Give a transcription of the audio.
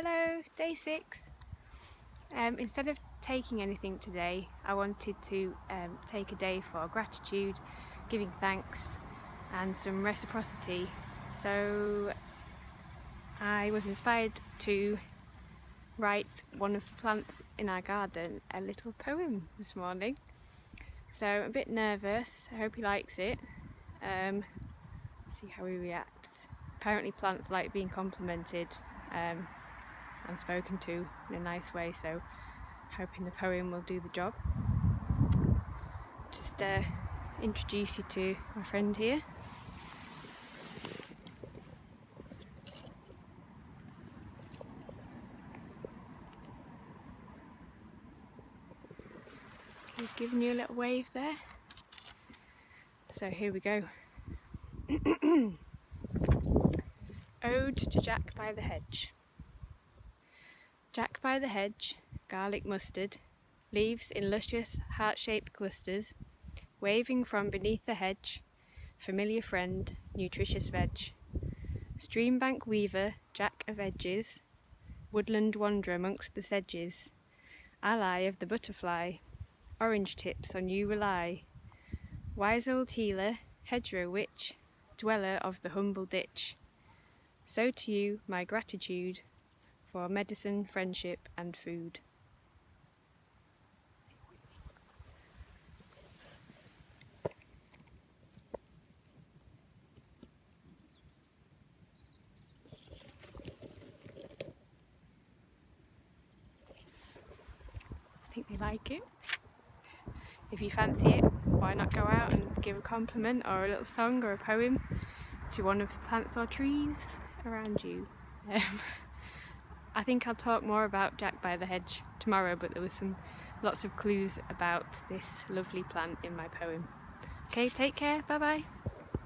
Hello, day 6. Instead of taking anything today, I wanted to take a day for gratitude, giving thanks and some reciprocity. So I was inspired to write one of the plants in our garden a little poem this morning. So I'm a bit nervous, I hope he likes it. See how he reacts. Apparently plants like being complimented and spoken to in a nice way, so hoping the poem will do the job. Just introduce you to my friend here. He's giving you a little wave there. So here we go. Ode to Jack by the hedge. Jack by the hedge, garlic mustard, leaves in luscious heart-shaped clusters, waving from beneath the hedge, familiar friend, nutritious veg. Streambank weaver, Jack of edges, woodland wanderer amongst the sedges, ally of the butterfly, orange tips on you rely. Wise old healer, hedgerow witch, dweller of the humble ditch. So to you my gratitude for medicine, friendship and food. I think they like it. If you fancy it, why not go out and give a compliment or a little song or a poem to one of the plants or trees around you. I think I'll talk more about Jack by the hedge tomorrow, but there was lots of clues about this lovely plant in my poem. Okay, take care, bye bye.